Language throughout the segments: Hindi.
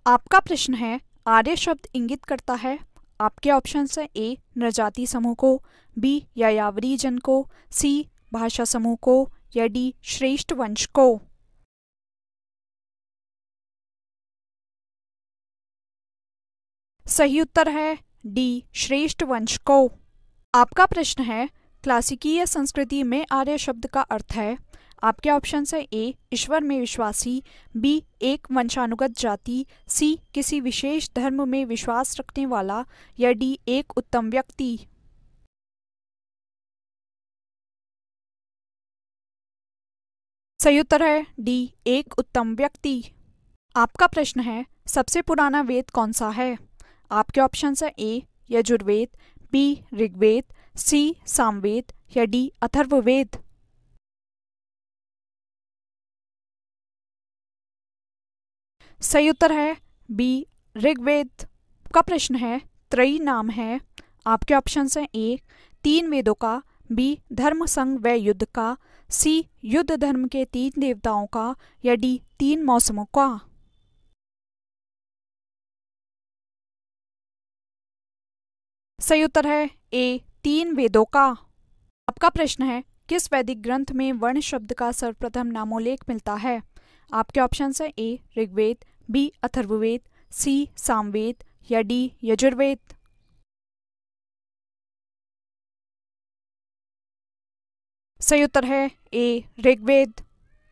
आपका प्रश्न है, आर्य शब्द इंगित करता है। आपके ऑप्शन है ए नृजाति समूह को, बी यायावरी जन को, सी भाषा समूह को, या डी श्रेष्ठ वंश को। सही उत्तर है डी श्रेष्ठ वंश को। आपका प्रश्न है, क्लासिकीय संस्कृति में आर्य शब्द का अर्थ है। आपके ऑप्शन है ए ईश्वर में विश्वासी, बी एक वंशानुगत जाति, सी किसी विशेष धर्म में विश्वास रखने वाला, या डी एक उत्तम व्यक्ति। सही उत्तर है डी एक उत्तम व्यक्ति। आपका प्रश्न है, सबसे पुराना वेद कौन सा है। आपके ऑप्शन है ए यजुर्वेद, बी ऋग्वेद, सी सामवेद, या डी अथर्ववेद। सही उत्तर है बी ऋग्वेद। आपका प्रश्न है, त्रयी नाम है। आपके ऑप्शन हैं ए 3 वेदों का, बी धर्म संघ व युद्ध का, सी युद्ध धर्म के 3 देवताओं का, या डी 3 मौसमों का। सही उत्तर है ए 3 वेदों का। आपका प्रश्न है, किस वैदिक ग्रंथ में वर्ण शब्द का सर्वप्रथम नामोल्लेख मिलता है। आपके ऑप्शन है ए ऋग्वेद, बी अथर्ववेद, सी सामवेद, या डी यजुर्वेद। सही उत्तर है ए ऋग्वेद।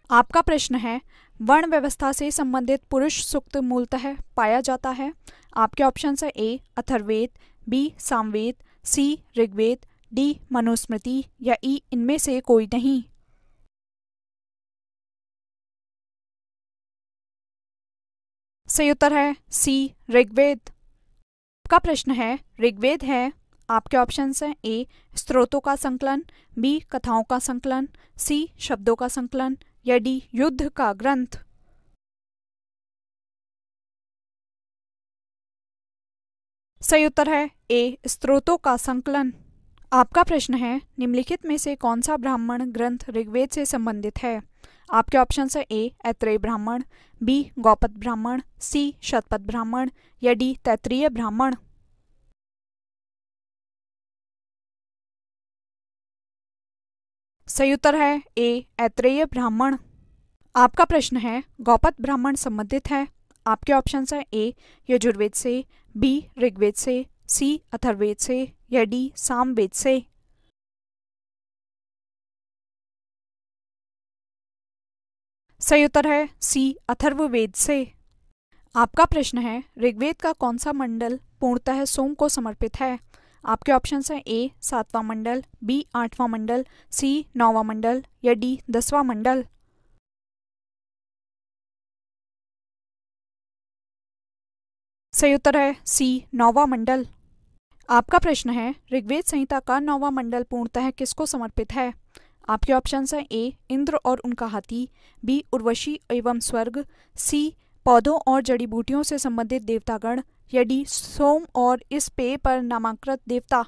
आपका प्रश्न है, वर्ण व्यवस्था से संबंधित पुरुष सूक्त मूलतः पाया जाता है। आपके ऑप्शन है ए अथर्ववेद, बी सामवेद, सी ऋग्वेद, डी मनुस्मृति, या ई इनमें से कोई नहीं। सही उत्तर है सी ऋग्वेद। आपका प्रश्न है, ऋग्वेद है। आपके ऑप्शन हैं ए स्त्रोतों का संकलन, बी कथाओं का संकलन, सी शब्दों का संकलन, या डी युद्ध का ग्रंथ। सही उत्तर है ए स्त्रोतों का संकलन। आपका प्रश्न है, निम्नलिखित में से कौन सा ब्राह्मण ग्रंथ ऋग्वेद से संबंधित है। आपके ऑप्शन है ए ऐत्रेय ब्राह्मण, बी गौपद ब्राह्मण, सी शतपथ ब्राह्मण, या डी तैत्तिरीय ब्राह्मण। सही उत्तर है ए ऐत्रेय ब्राह्मण। आपका प्रश्न है, गौपद ब्राह्मण संबंधित है। आपके ऑप्शन है ए यजुर्वेद से, बी ऋग्वेद से, सी अथर्ववेद से, या डी सामवेद से। सही उत्तर है सी अथर्ववेद से। आपका प्रश्न है, ऋग्वेद का कौन सा मंडल पूर्णतः सोम को समर्पित है। आपके ऑप्शन हैं ए 7वां मंडल, बी 8वां मंडल, सी 9वां मंडल, या डी 10वां मंडल। सही उत्तर है सी 9वां मंडल। आपका प्रश्न है, ऋग्वेद संहिता का 9वां मंडल पूर्णतः किसको समर्पित है। आपके ऑप्शन हैं ए इंद्र और उनका हाथी, बी उर्वशी एवं स्वर्ग, सी पौधों और जड़ी बूटियों से संबंधित देवतागण, या डी सोम और इस पेय पर नामांकित देवता।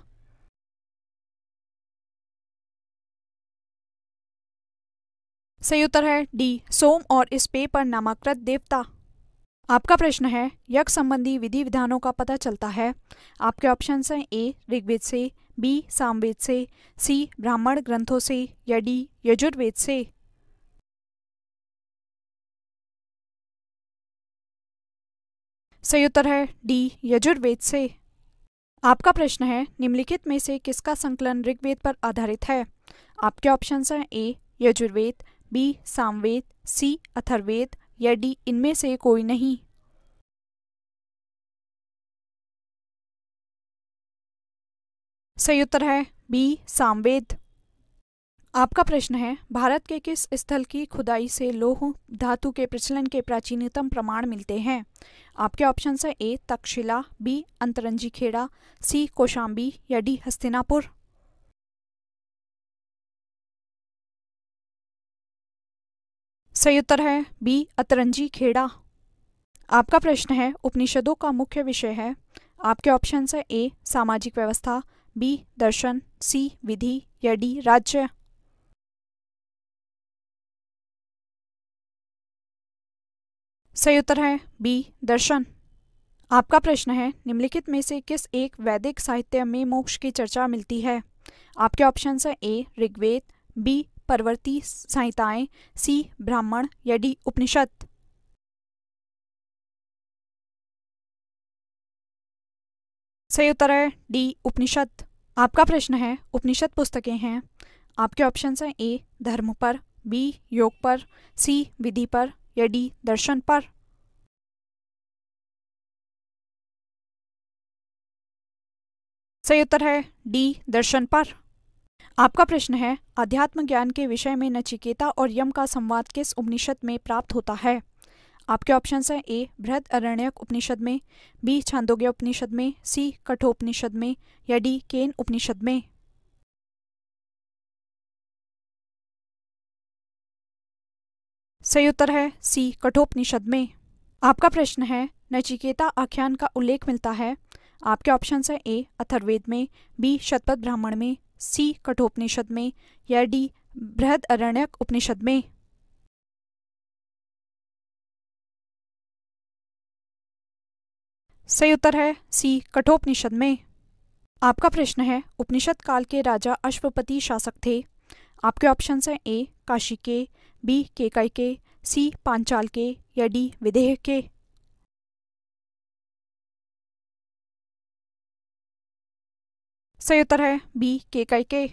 सही उत्तर है डी सोम और इस पेय पर नामांकित देवता। आपका प्रश्न है, यज्ञ संबंधी विधि विधानों का पता चलता है। आपके ऑप्शन हैं ए ऋग्वेद से, बी सामवेद से, सी ब्राह्मण ग्रंथों से, या डी यजुर्वेद से। सही उत्तर है डी यजुर्वेद से। आपका प्रश्न है, निम्नलिखित में से किसका संकलन ऋग्वेद पर आधारित है। आपके ऑप्शन हैं ए यजुर्वेद, बी सामवेद, सी अथर्ववेद, या डी इनमें से कोई नहीं। सही उत्तर है बी सामवेद। आपका प्रश्न है, भारत के किस स्थल की खुदाई से लौह धातु के प्रचलन के प्राचीनतम प्रमाण मिलते हैं। आपके ऑप्शन हैं ए तक्षशिला, बी अंतरंजी खेड़ा, सी कौशाम्बी, या डी हस्तिनापुर। सही उत्तर है बी अतरंजी खेड़ा। आपका प्रश्न है, उपनिषदों का मुख्य विषय है। आपके ऑप्शन हैं ए सामाजिक व्यवस्था, बी दर्शन, सी विधि, या डी राज्य। सही उत्तर है बी दर्शन। आपका प्रश्न है, निम्नलिखित में से किस एक वैदिक साहित्य में मोक्ष की चर्चा मिलती है? आपके ऑप्शंस हैं ए ऋग्वेद, बी परवर्ती संहिताएं, सी ब्राह्मण या डी उपनिषद। सही उत्तर है डी उपनिषद। आपका प्रश्न है, उपनिषद पुस्तकें हैं। आपके ऑप्शंस हैं ए धर्म पर, बी योग पर, सी विधि पर या डी दर्शन पर। सही उत्तर है डी दर्शन पर। आपका प्रश्न है, अध्यात्म ज्ञान के विषय में नचिकेता और यम का संवाद किस उपनिषद में प्राप्त होता है? आपके ऑप्शंस हैं ए बृहदारण्यक उपनिषद में, बी छांदोग्य उपनिषद में, सी कठोपनिषद में या डी केन उपनिषद में। सही उत्तर है सी कठोपनिषद में। आपका प्रश्न है, नचिकेता आख्यान का उल्लेख मिलता है। आपके ऑप्शंस हैं ए अथर्ववेद में, बी शतपथ ब्राह्मण में, सी कठोपनिषद में या डी बृहदारण्यक उपनिषद में। सही उत्तर है सी कठोपनिषद में। आपका प्रश्न है, उपनिषद काल के राजा अश्वपति शासक थे। आपके ऑप्शंस हैं ए काशी के, बी केकय के, सी पांचाल के या डी विदेह के। सही उत्तर है बी केकय के।